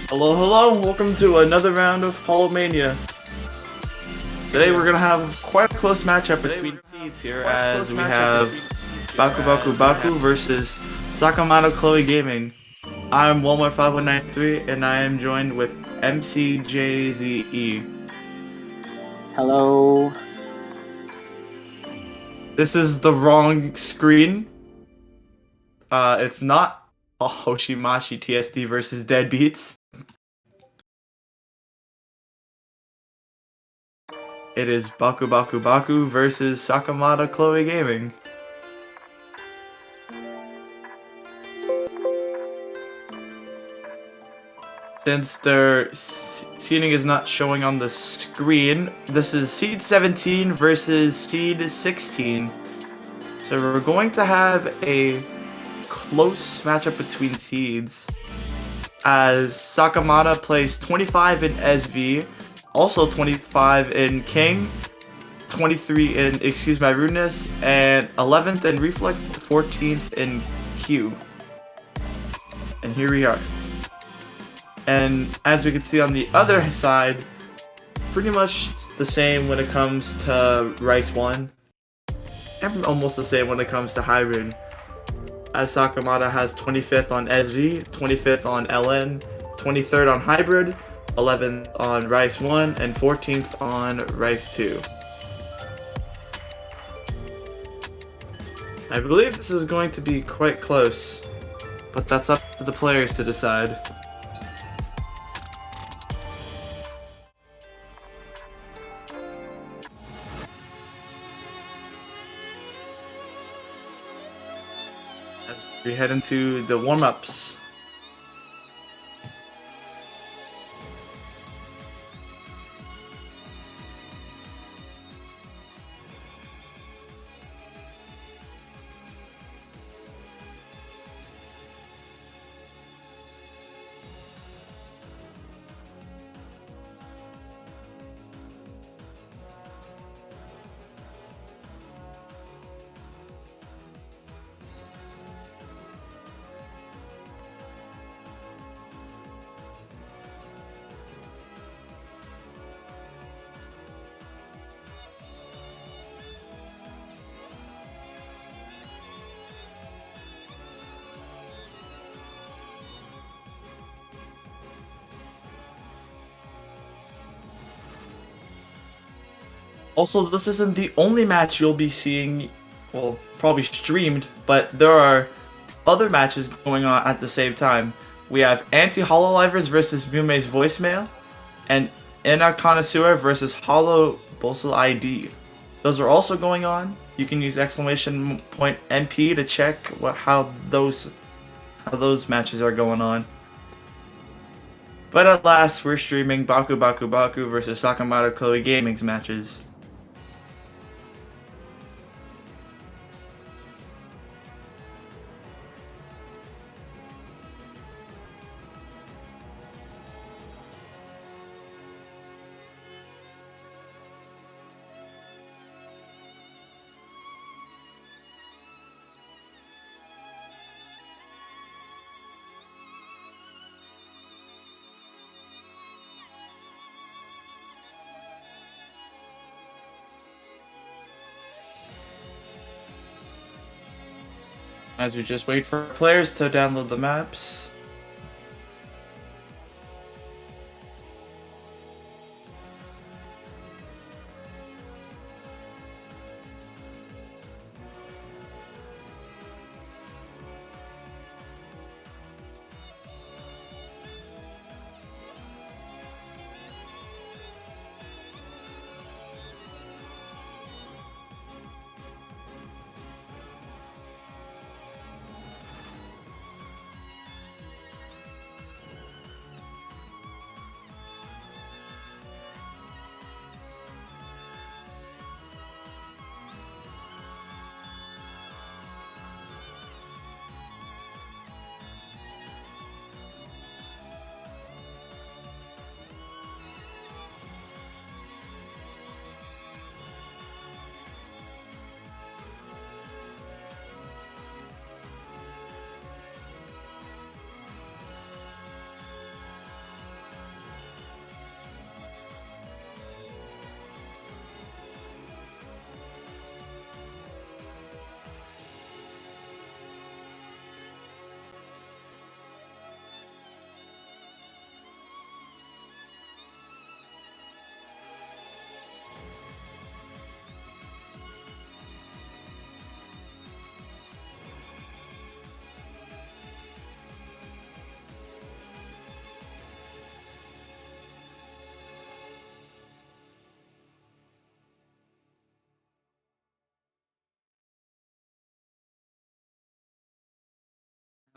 Hello, hello, and welcome to another round of Holomania. Today we're gonna have quite a close matchup between seeds here, as we have Baku versus XxXSakamataChloeGaming. I'm Walmart5193, and I am joined with MCJZE. Hello. This is the wrong screen. It's not Hoshimashi TSD versus Deadbeats. It is Baku versus XxXSakamataChloeGaming. Since their seeding is not showing on the screen, this is Seed 17 versus Seed 16. So we're going to have a close matchup between seeds, as Sakamata plays 25 in SV, also 25 in King, 23 in Excuse My Rudeness, and 11th in Reflect, 14th in Q. And here we are. And as we can see on the other side, pretty much the same when it comes to Rice 1, and almost the same when it comes to Hybrid, as Sakamata has 25th on SV, 25th on LN, 23rd on Hybrid, 11th on Rice 1, and 14th on Rice 2. I believe this is going to be quite close, but that's up to the players to decide. As we head into the warm-ups. Also, this isn't the only match you'll be seeing, well, probably streamed, but there are other matches going on at the same time. We have Anti-Hololivers versus Mume's Voicemail, and Ina Connoisseur versus Holo Bosel ID. Those are also going on. You can use !MP to check how those matches are going on. But at last, we're streaming Baku versus XxXSakamataChloeGaming's matches. As we just wait for players to download the maps.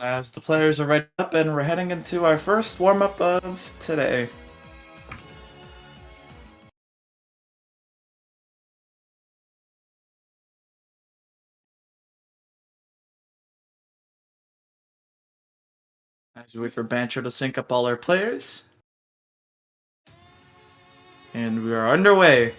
As the players are ready up, and we're heading into our first warm-up of today. As we wait for Bancho to sync up all our players. And we are underway.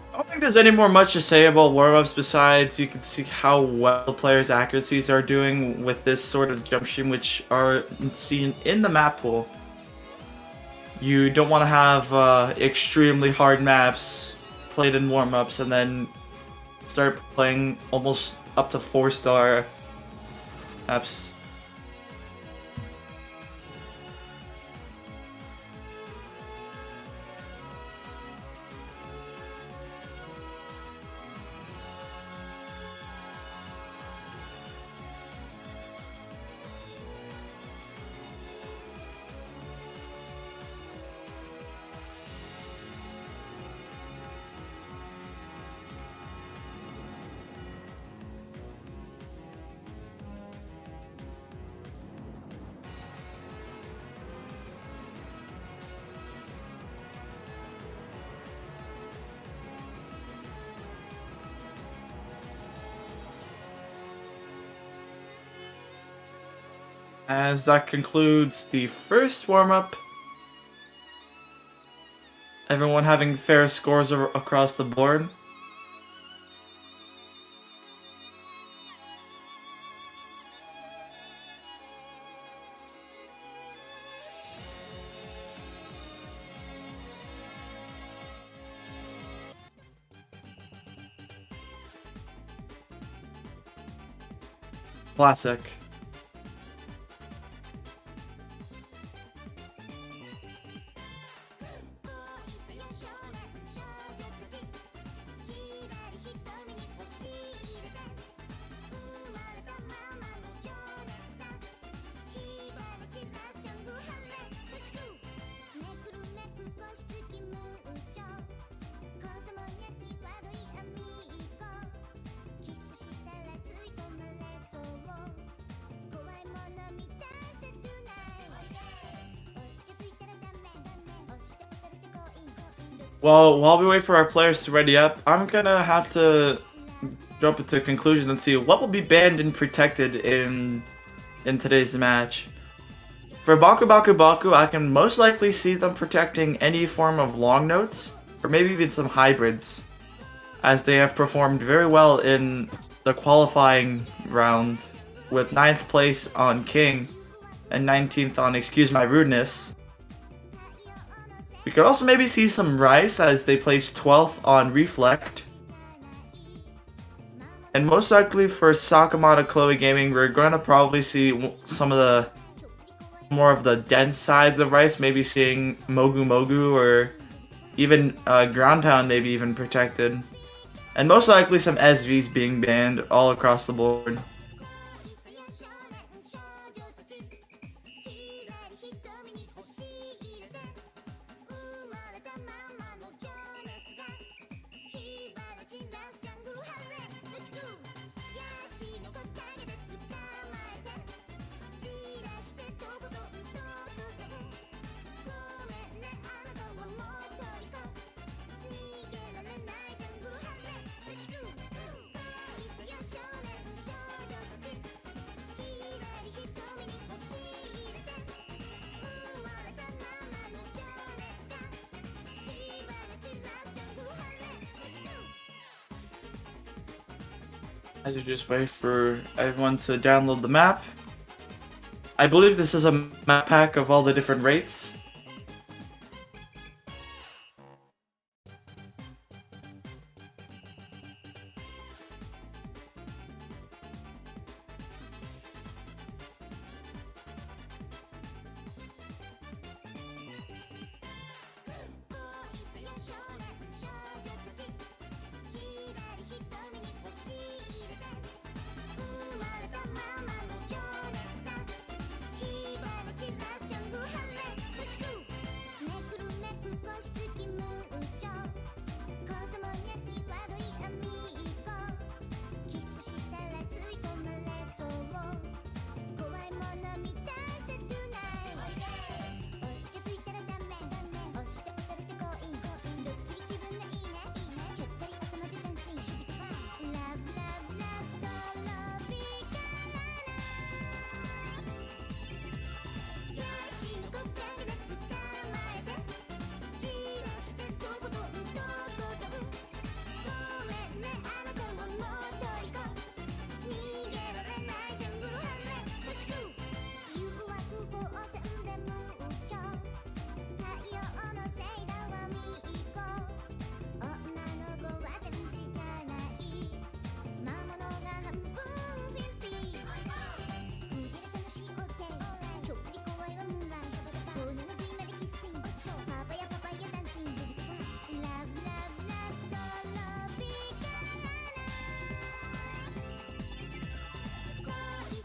I don't think there's any more much to say about warm-ups besides you can see how well the players' accuracies are doing with this sort of jump stream, which are seen in the map pool. You don't want to have extremely hard maps played in warm-ups and then start playing almost up to 4-star maps. As that concludes the first warm-up, everyone having fair scores across the board. Classic. Well, while we wait for our players to ready up, I'm gonna have to jump into conclusion and see what will be banned and protected in today's match. For Baku, I can most likely see them protecting any form of long notes, or maybe even some hybrids, as they have performed very well in the qualifying round, with 9th place on King, and 19th on Excuse My Rudeness. We could also maybe see some Rice as they place 12th on Reflect. And most likely for SakamataChloeGaming, we're going to probably see some of the more of the dense sides of Rice, maybe seeing Mogu or even Ground Pound maybe even protected. And most likely some SVs being banned all across the board. I should just wait for everyone to download the map. I believe this is a map pack of all the different rates.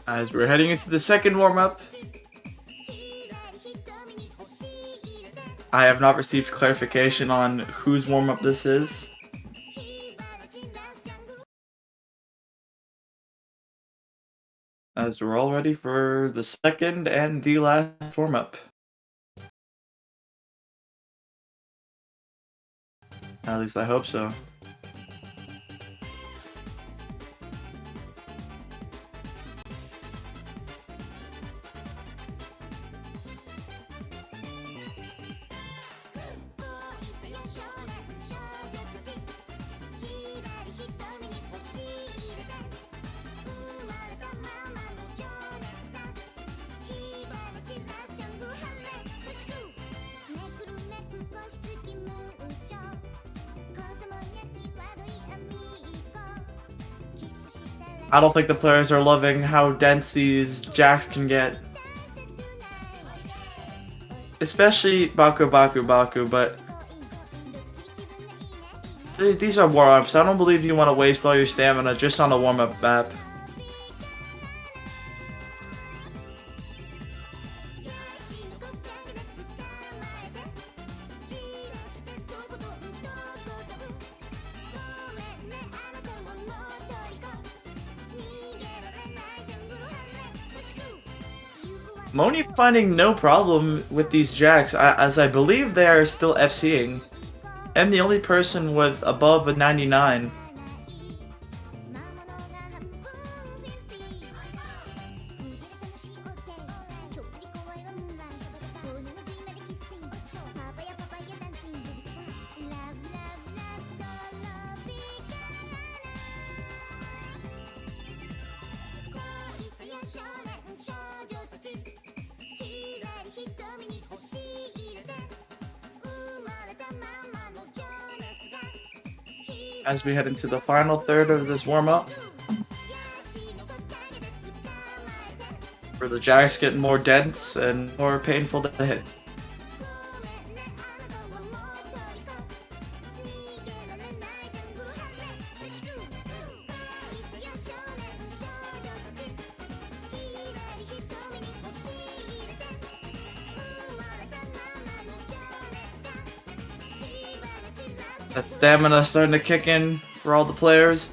As we're heading into the second warm-up, I have not received clarification on whose warm-up this is. As we're all ready for the second and the last warm-up. At least I hope so. I don't think the players are loving how dense these jacks can get. Especially Baku, but these are warm-ups. I don't believe you want to waste all your stamina just on a warm-up map. Moni finding no problem with these jacks, as I believe they are still FCing. I'm the only person with above a 99. As we head into the final third of this warm-up, where the jacks get more dense and more painful to hit. That stamina starting to kick in for all the players.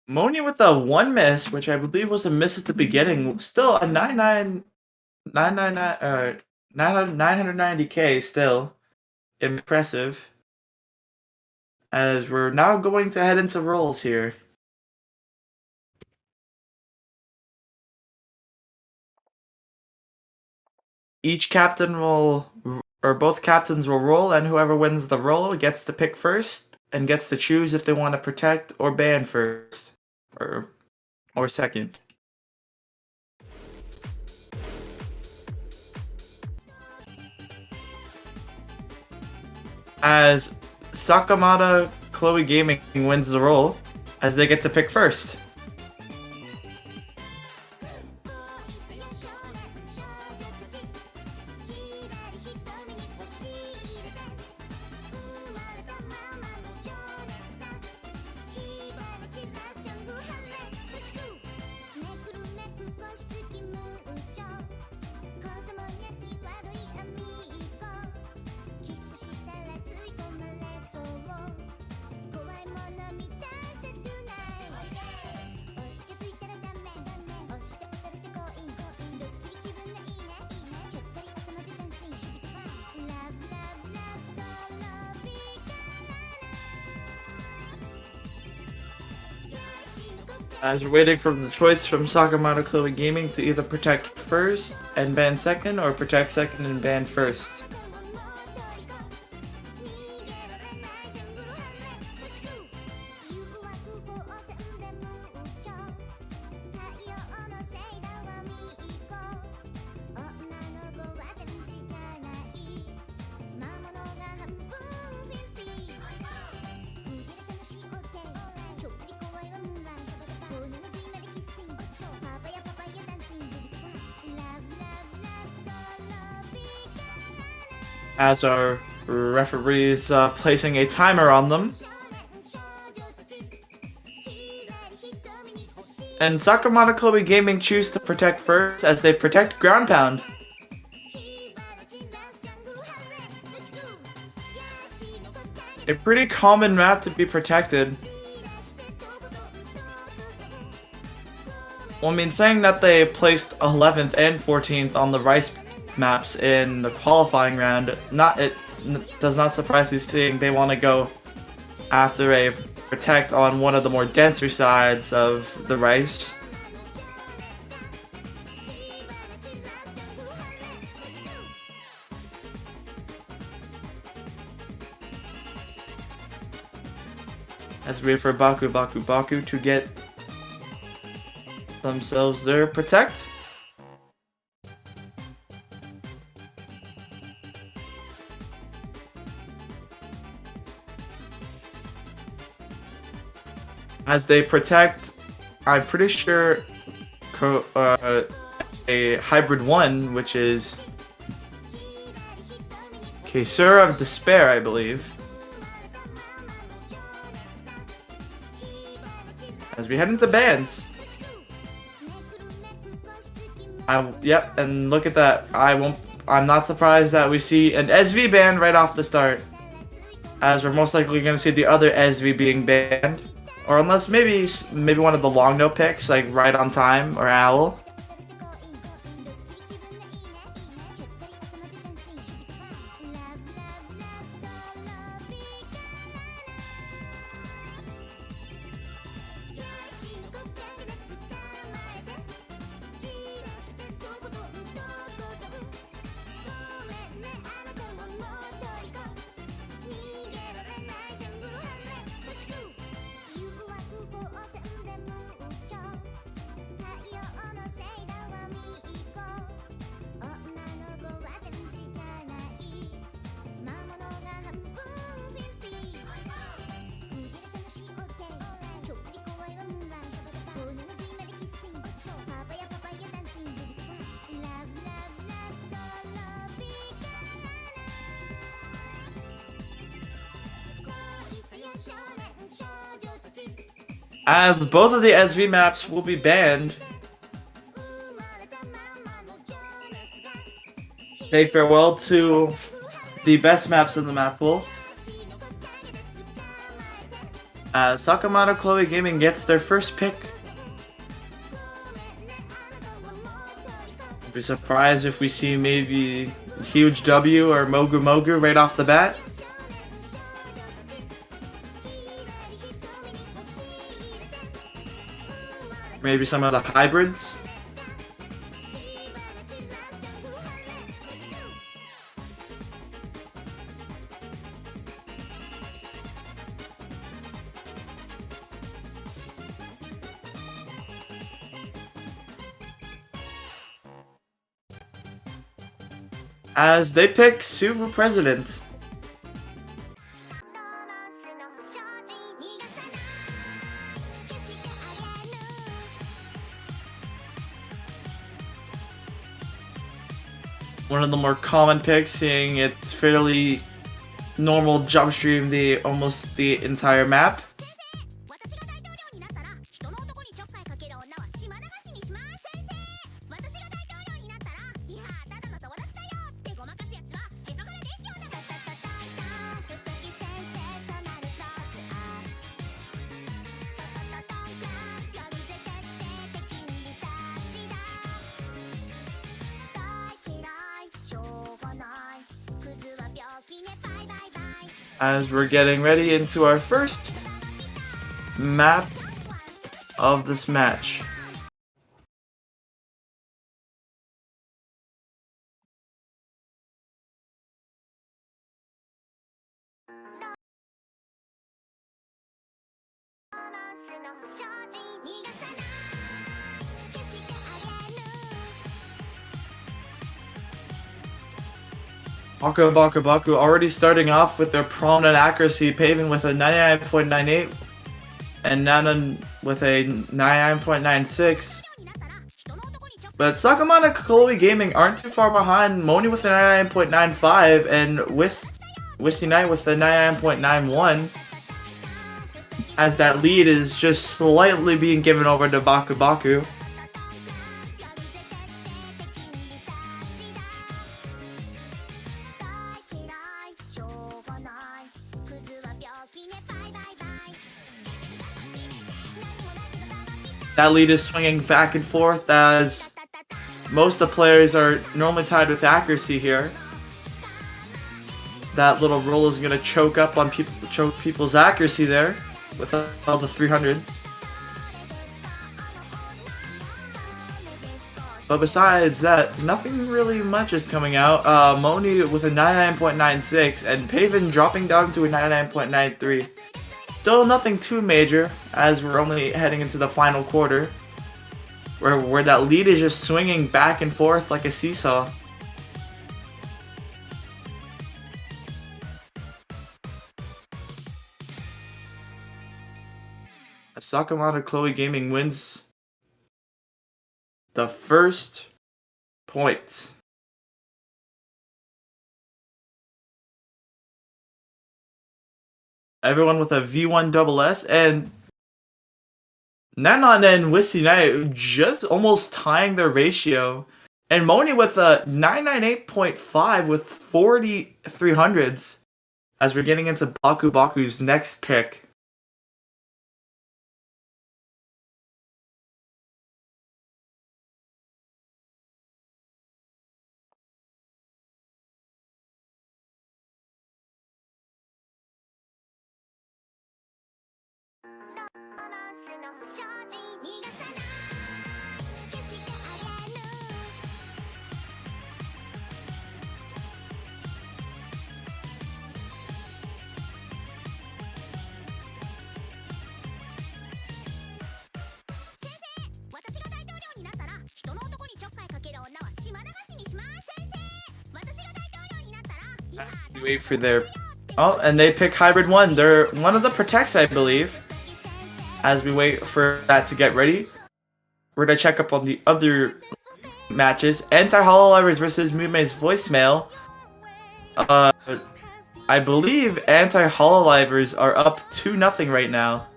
Moni with a 1 miss, which I believe was a miss at the beginning. Still a 990k still. Impressive. As we're now going to head into rolls here. Each captain will, or both captains will roll, and whoever wins the roll gets to pick first and gets to choose if they want to protect or ban first, or second. As XxXSakamataChloeGaming wins the roll, as they get to pick first. As we're waiting for the choice from XxXSakamataChloeGaming to either protect first and ban second, or protect second and ban first. as our referees placing a timer on them. And XxXSakamataChloeGaming choose to protect first as they protect ground pound. A pretty common map to be protected. Well, I mean, saying that they placed 11th and 14th on the Rice maps in the qualifying round, it does not surprise me seeing they want to go after a protect on one of the more denser sides of the Rice. As we wait for Baku to get themselves their protect. As they protect, I'm pretty sure a hybrid 1, which is Caesura of Despair, I believe. As we head into bans. Yep, and look at that. I'm not surprised that we see an SV ban right off the start, as we're most likely going to see the other SV being banned, or unless maybe one of the long no picks like Right on Time or Owl. As both of the SV maps will be banned, say farewell to the best maps in the map pool. As XxXSakamataChloeGaming gets their first pick. I'd be surprised if we see maybe Huge W or Mogu right off the bat. Maybe some of the hybrids. As they pick Sue for president. One of the more common picks, seeing it's fairly normal jump stream almost the entire map. As we're getting ready into our first map of this match. Baku already starting off with their prominent accuracy, paving with a 99.98 and Nana with a 99.96. But Sakamata Chloe Gaming aren't too far behind. Moni with a 99.95 and Wisty Knight with a 99.91. As that lead is just slightly being given over to Baku. That lead is swinging back and forth as most of the players are normally tied with accuracy here. That little roll is going to choke people's accuracy there with all the 300s. But besides that, nothing really much is coming out. Moni with a 99.96 and Paven dropping down to a 99.93. Still nothing too major, as we're only heading into the final quarter, where that lead is just swinging back and forth like a seesaw. Sakamata Chloe Gaming wins the first point. Everyone with a V1SS and Nanon and Wisty Knight just almost tying their ratio. And Moni with a 998.5 with 40 300s as we're getting into Baku's next pick. Wait for their... Oh, and they pick Hybrid 1. They're one of the protects, I believe. As we wait for that to get ready, we're going to check up on the other matches. Anti-Hololivers versus Mume's Voicemail. I believe Anti-Hololivers are up 2-0 right now.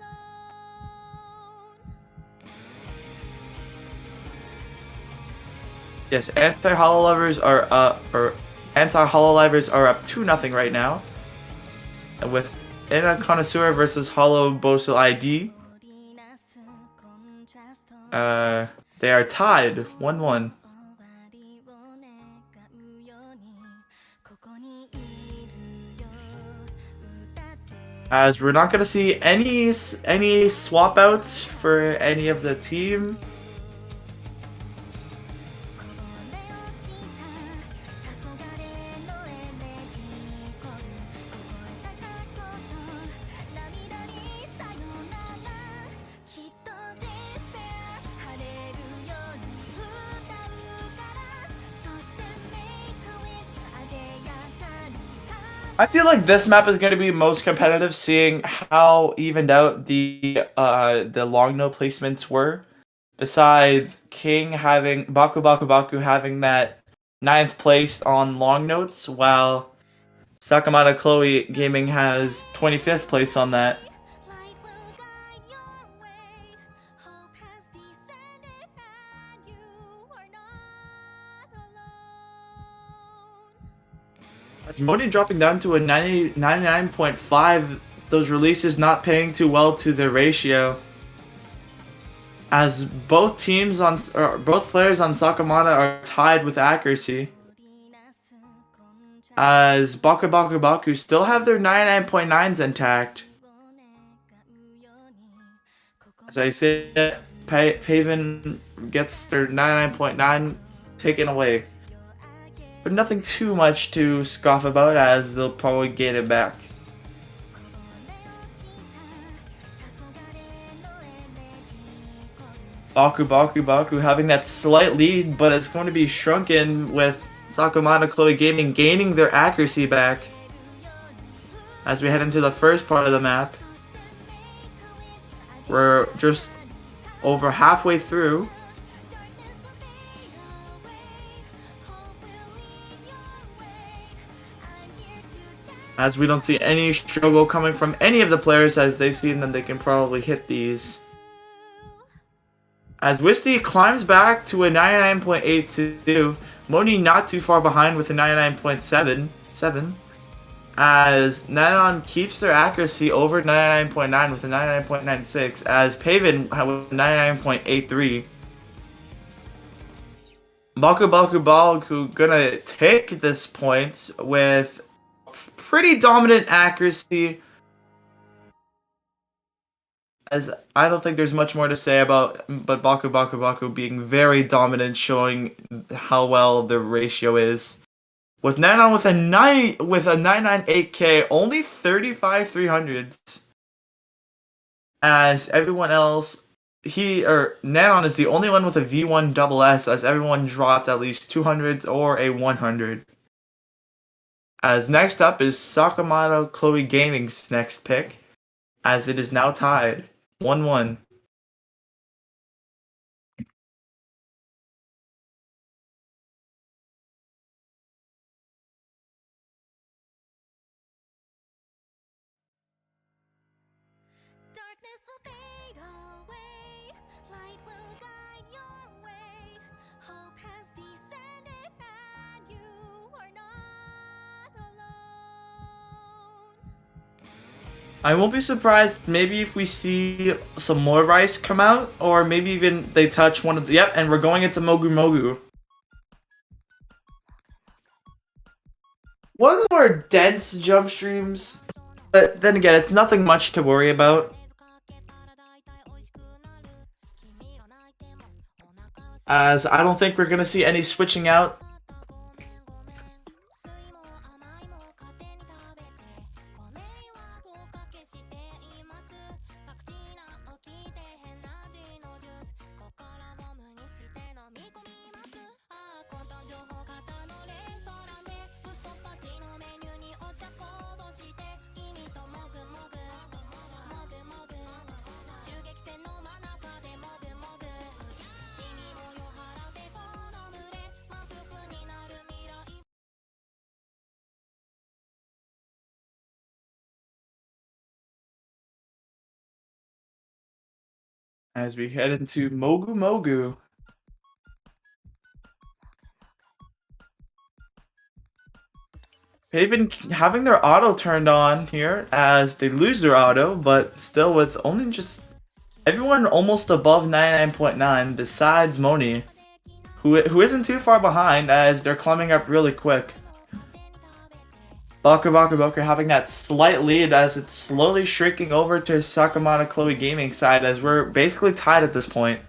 Yes, Anti-Hololivers are Anti-Hololivers are up 2-0 right now. With Inna Connoisseur versus Holo Boso ID. They are tied 1-1. As we're not going to see any swap outs for any of the team. I feel like this map is going to be most competitive, seeing how evened out the long no placements were. Besides King having Baku having that 9th place on long notes, while Sakamata Chloe Gaming has 25th place on that. Moni dropping down to a 99.5, those releases not paying too well to their ratio. As both players on Sakamata are tied with accuracy. As Baku still have their 99.9s intact. As I said, Paven gets their 99.9 taken away. But nothing too much to scoff about, as they'll probably get it back. Baku having that slight lead, but it's going to be shrunken with Sakamata Chloe Gaming gaining their accuracy back. As we head into the first part of the map. We're just over halfway through. as we don't see any struggle coming from any of the players, as they've seen that they can probably hit these. As Wisty climbs back to a 99.82, Moni not too far behind with a 99.77, as Nanon keeps their accuracy over 99.9 with a 99.96, as Paven with 99.83. Baku gonna take this point with pretty dominant accuracy, as I don't think there's much more to say about, but Baku being very dominant, showing how well the ratio is. With Nanon with a 998k, only 35 300s, as everyone else, Nanon is the only one with a V1 double S, as everyone dropped at least 200s or a 100. As next up is XxXSakamataChloeGaming's next pick, as it is now tied 1-1. Darkness will fade away, light will guide your way. Hope has descended and you are not alone. I won't be surprised maybe if we see some more rice come out, or maybe even they touch one of the, yep, and we're going into Mogu. One of the more dense jump streams, but then again, it's nothing much to worry about. As I don't think we're gonna see any switching out. As we head into Mogu. They've been having their auto turned on here as they lose their auto, but still with only just everyone almost above 99.9 besides Moni, who isn't too far behind as they're climbing up really quick. Baku having that slight lead as it's slowly shrinking over to XxXSakamataChloeGaming side, as we're basically tied at this point.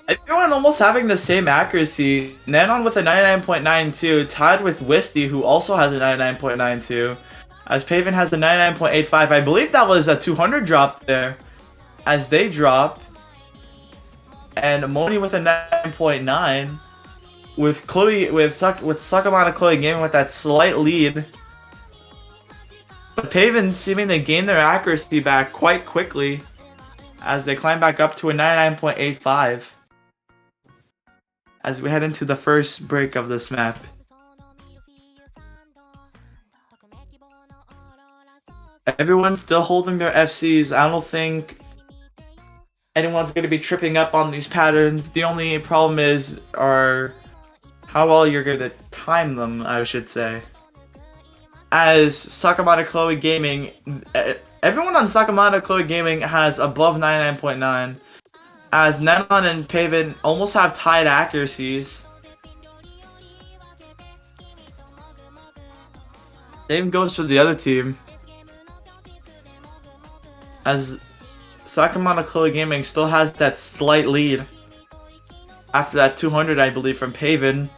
Everyone almost having the same accuracy. Nanon with a 99.92, tied with Wisty, who also has a 99.92. As Paven has a 99.85. I believe that was a 200 drop there, as they drop. And Moni with a 9.9, with XxXSakamataChloeGaming with that slight lead. But Paven seeming to gain their accuracy back quite quickly, as they climb back up to a 99.85. As we head into the first break of this map. Everyone's still holding their FCs. I don't think anyone's going to be tripping up on these patterns. The only problem is how well you're going to time them, I should say. As XxXSakamataChloeGaming, everyone on XxXSakamataChloeGaming has above 99.9. As Nanon and Paven almost have tied accuracies. Same goes for the other team. As XxXSakamataChloeGaming still has that slight lead after that 200, I believe, from Paven.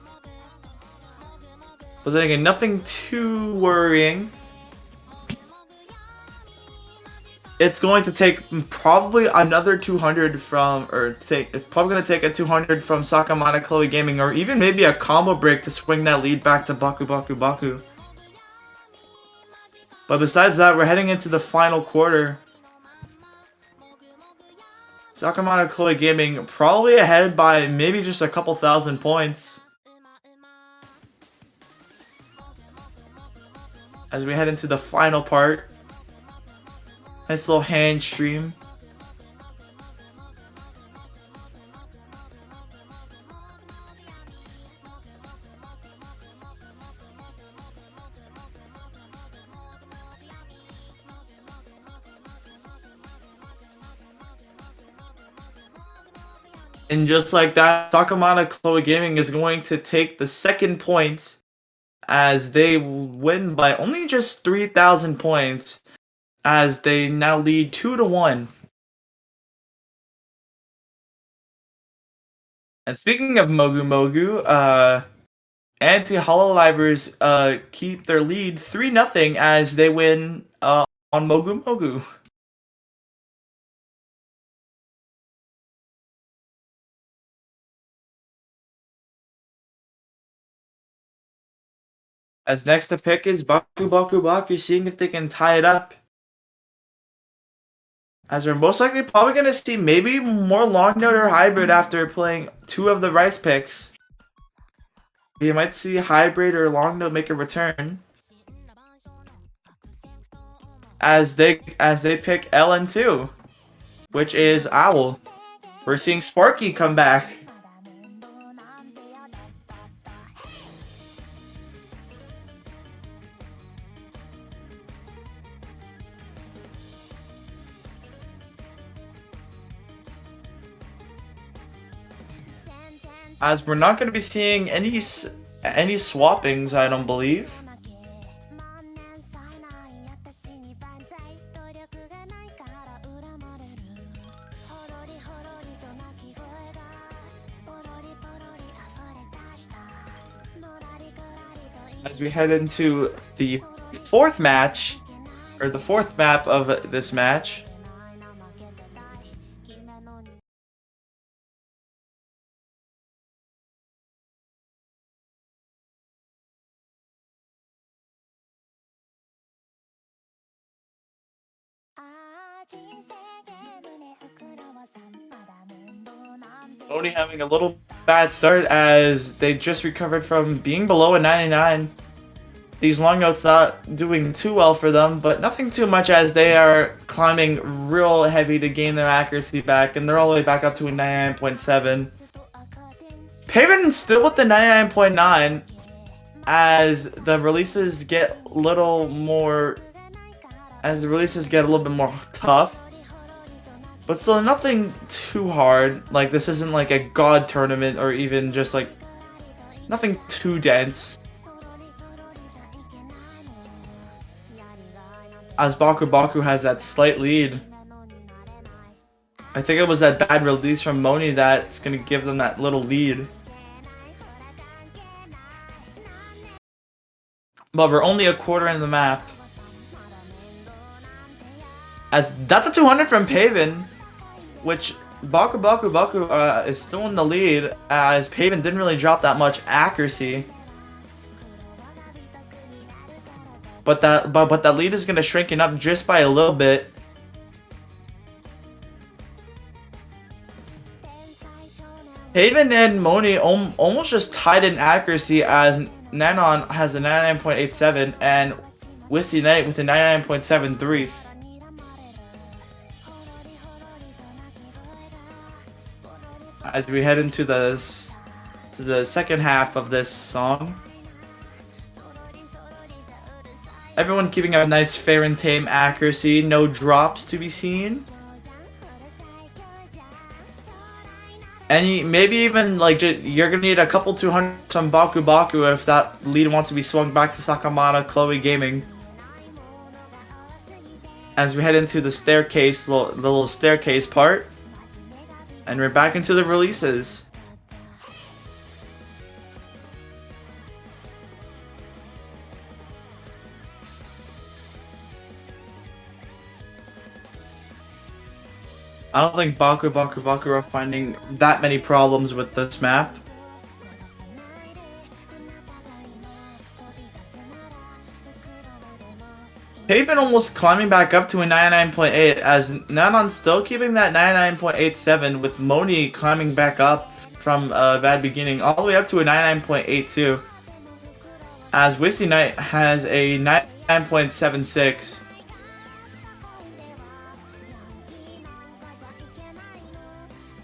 But then again, nothing too worrying. It's going to take probably another 200 it's probably going to take a 200 from XxXSakamataChloeGaming, or even maybe a combo break to swing that lead back to Baku. But besides that, we're heading into the final quarter. Sakamata Chloe Gaming probably ahead by maybe just a couple thousand points. As we head into the final part. Nice little hand stream. And just like that, Sakamata Chloe Gaming is going to take the second point as they win by only just 3,000 points as they now lead 2-1. And speaking of Mogu Mogu, Anti-Hololivers keep their lead 3-0 as they win on Mogu Mogu. As next to pick is Baku, seeing if they can tie it up. As we're most likely probably going to see maybe more long note or hybrid after playing 2 of the rice picks. You might see hybrid or long note make a return. As they pick LN2, which is Owl. We're seeing Sparky come back. As we're not going to be seeing any swappings, I don't believe. As we head into the fourth match, or the fourth map of this match. Only having a little bad start as they just recovered from being below a 99. These long notes not doing too well for them, but nothing too much as they are climbing real heavy to gain their accuracy back, and they're all the way back up to a 99.7. Paven still with the 99.9 as the releases get a little more, bit more tough. But still nothing too hard. Like, this isn't like a god tournament or even just like nothing too dense. As Baku has that slight lead. I think it was that bad release from Moni that's gonna give them that little lead. But we're only a quarter in the map. As that's a 200 from Paven, which Baku is still in the lead as Paven didn't really drop that much accuracy. But that lead is gonna shrinking up just by a little bit. Paven and Moni almost just tied in accuracy as Nanon has a 99.87 and Wisty Knight with a 99.73. As we head into the second half of this song. Everyone keeping a nice fair and tame accuracy, no drops to be seen. Maybe even like you're gonna need a couple 200 from Baku if that lead wants to be swung back to Sakamata Chloe Gaming. As we head into the staircase, the little staircase part. And we're back into the releases. I don't think Baku are finding that many problems with this map. Haven almost climbing back up to a 99.8 as Nanon still keeping that 99.87 with Moni climbing back up from a bad beginning all the way up to a 99.82 as Wisty Knight has a 99.76.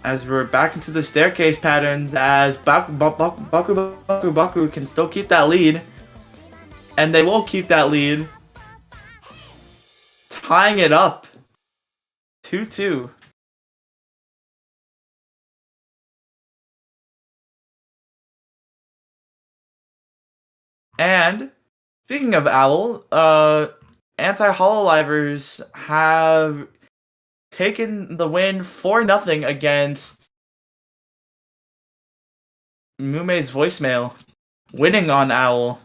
As we're back into the staircase patterns as Baku can still keep that lead. And they will keep that lead. Tying it up. 2-2. And speaking of Owl, anti-hololivers have taken the win 4-0 against Mume's voicemail, winning on Owl.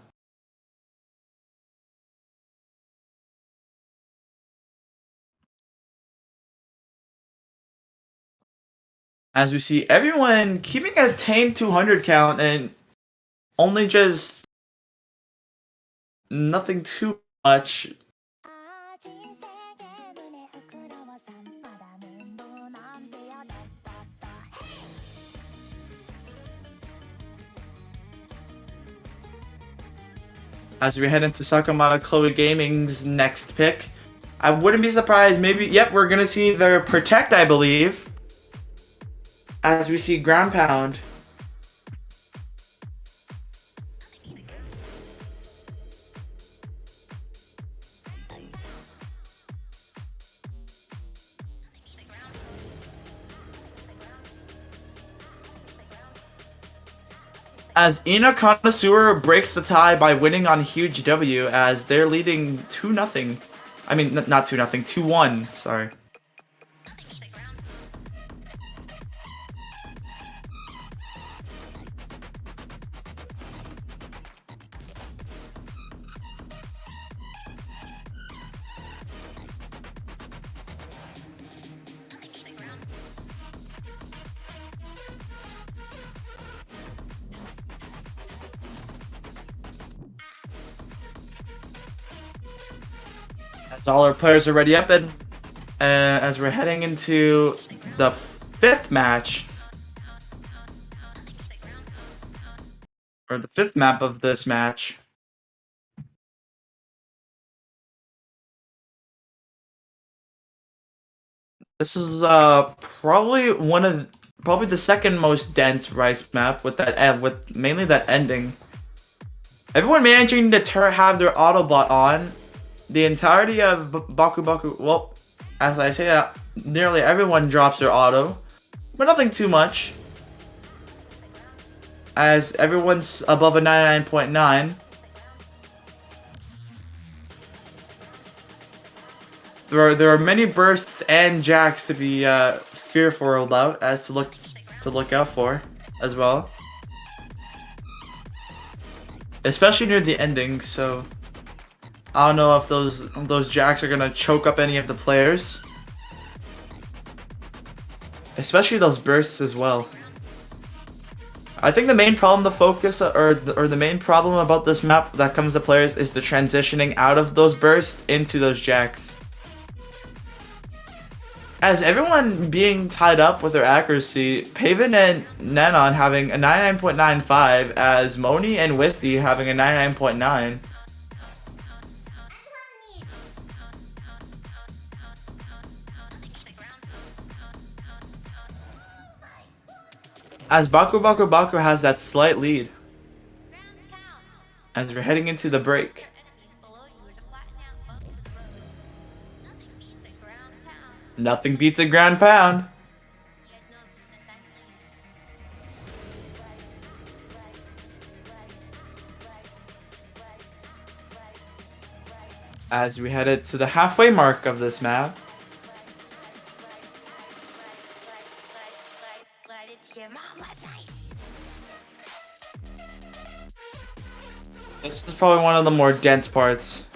As we see everyone keeping a tame 200 count and only just nothing too much. As we head into SakamataChloeGaming's next pick, I wouldn't be surprised. Maybe, yep, we're gonna see their Protect, I believe. As we see Ground Pound. As Ina Connoisseur breaks the tie by winning on Huge W as they're leading 2-0. I mean, not 2-0, 2-1, sorry. As all our players are ready up, and as we're heading into the 5th match, or the 5th map of this match. This is probably the second most dense Rice map with that with mainly that ending. Everyone managing to have their Autobot on. The entirety of Baku, well, as I say that, nearly everyone drops their auto, but nothing too much. As everyone's above a 99.9. There are many bursts and jacks to be fearful about, as to look out for as well, especially near the ending. So I don't know if those jacks are gonna choke up any of the players, especially those bursts as well. I think the main problem to focus, or the main problem about this map that comes to players, is the transitioning out of those bursts into those jacks. As everyone being tied up with their accuracy, Paven and Nanon having a 99.95, as Moni and Wisty having a 99.9. As Baku has that slight lead. As we're heading into the break. Nothing beats a ground pound. As we headed to the halfway mark of this map. This is probably one of the more dense parts,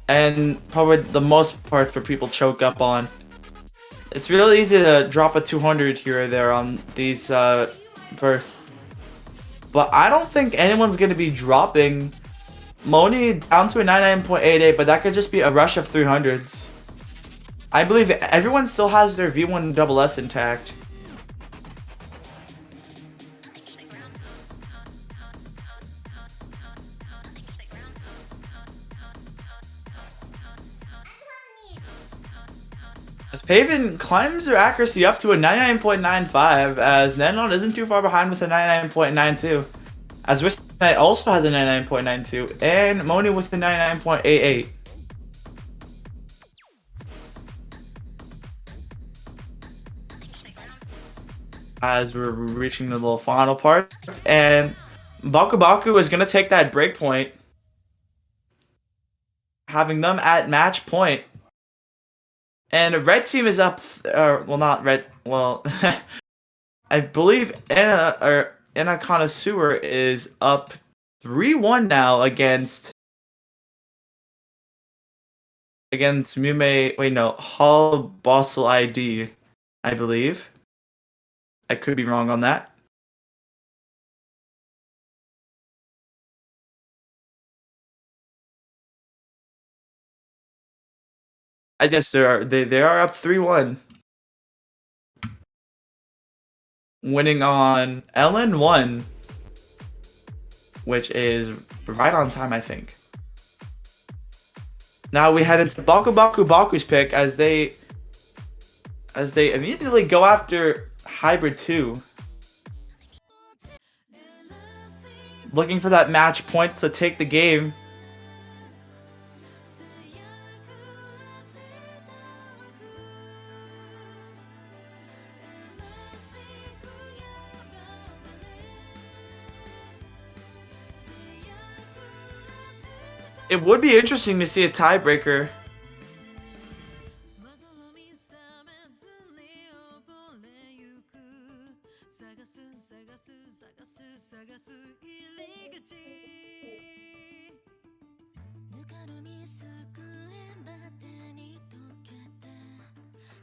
and probably the most parts for people choke up on. It's really easy to drop a 200 here or there on these bursts, but I don't think anyone's going to be dropping Moni down to a 99.88, but that could just be a rush of 300s. I believe everyone still has their V1SS intact. As Paven climbs their accuracy up to a 99.95, as Nanon isn't too far behind with a 99.92. As Whiskey Knight also has a 99.92, and Moni with a 99.88. As we're reaching the little final part, and Baku is going to take that break point, having them at match point. And the red team is up, well, not red, well, I believe Anna Connoisseur is up 3-1 now against Mume, wait, no, Hall Bossel ID, I believe. I could be wrong on that. I guess they are up 3-1. Winning on LN1, which is right on time, I think. Now we head into Baku's pick as they immediately go after Hybrid 2. Looking for that match point to take the game. It would be interesting to see a tiebreaker.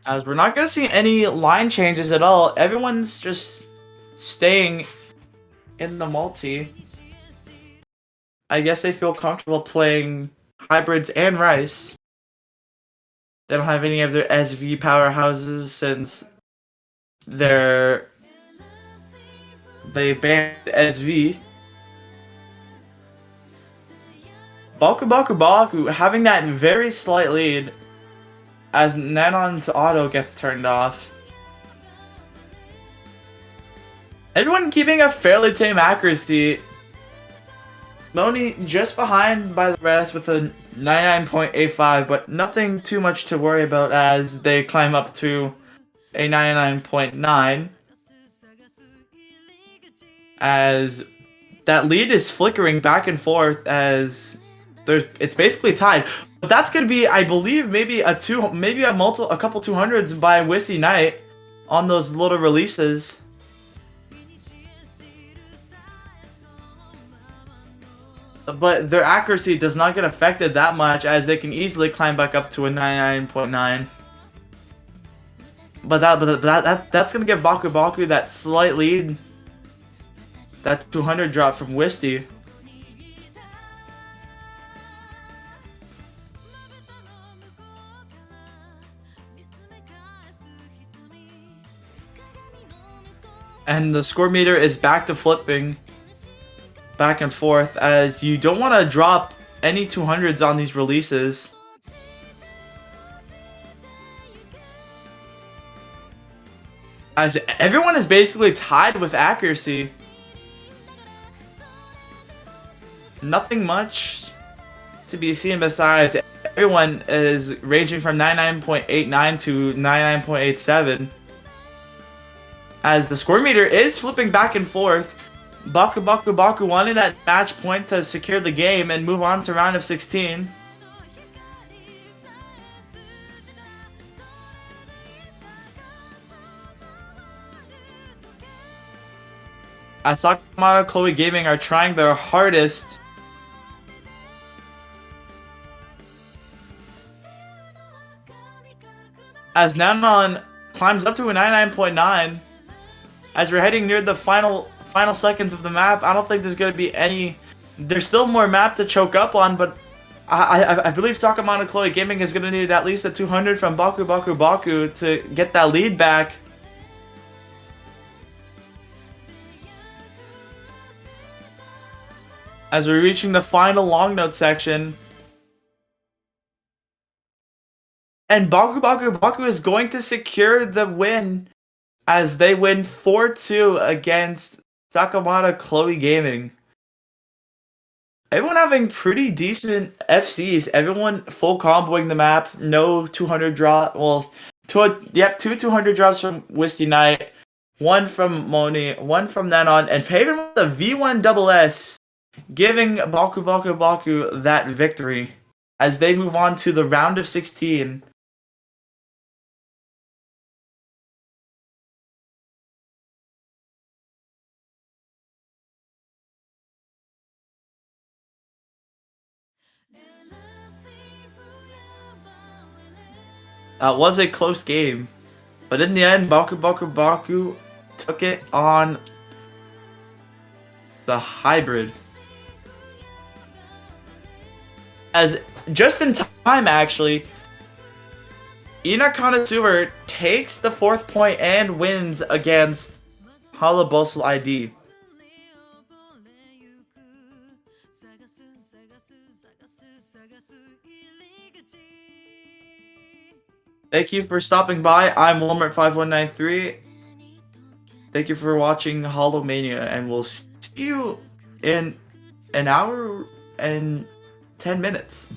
As we're not going to see any line changes at all. Everyone's just staying in the multi. I guess they feel comfortable playing hybrids and Rice. They don't have any of their SV powerhouses since they banned SV. Baku having that very slight lead as Nanon's auto gets turned off. Everyone keeping a fairly tame accuracy. Moni just behind by the rest with a 99.85, but nothing too much to worry about as they climb up to a 99.9. As that lead is flickering back and forth as it's basically tied. But that's gonna be, I believe, maybe a couple 200s by Whiskey Knight on those little releases. But their accuracy does not get affected that much as they can easily climb back up to a 99.9. But that's gonna give Baku that slight lead. That 200 drop from Wisty. And the score meter is back to flipping back and forth as you don't want to drop any 200s on these releases. As everyone is basically tied with accuracy. Nothing much to be seen besides everyone is ranging from 99.89 to 99.87. As the score meter is flipping back and forth. Baku wanting that match point to secure the game and move on to round of 16. As XxXSakamataChloeGaming are trying their hardest as Nanon climbs up to a 99.9 as we're heading near the final seconds of the map. I don't think there's going to be any There's still more map to choke up on, but I believe SakamataChloeGaming is going to need at least a 200 from Baku to get that lead back. As we're reaching the final long note section. And Baku is going to secure the win as they win 4-2 against SakamataChloeGaming. Everyone having pretty decent FCs. Everyone full comboing the map. No 200 drop. Well, two 200 drops from Wisty Knight. One from Moni. One from Nanon. And Paven with the V1SS. Giving Baku that victory. As they move on to the round of 16. That was a close game, but in the end, Baku took it on the hybrid. As just in time, actually, Ina Connoisseur takes the 4th point and wins against Holomania ID. Thank you for stopping by. I'm Walmart5193. Thank you for watching Holomania, and we'll see you in an hour and 10 minutes.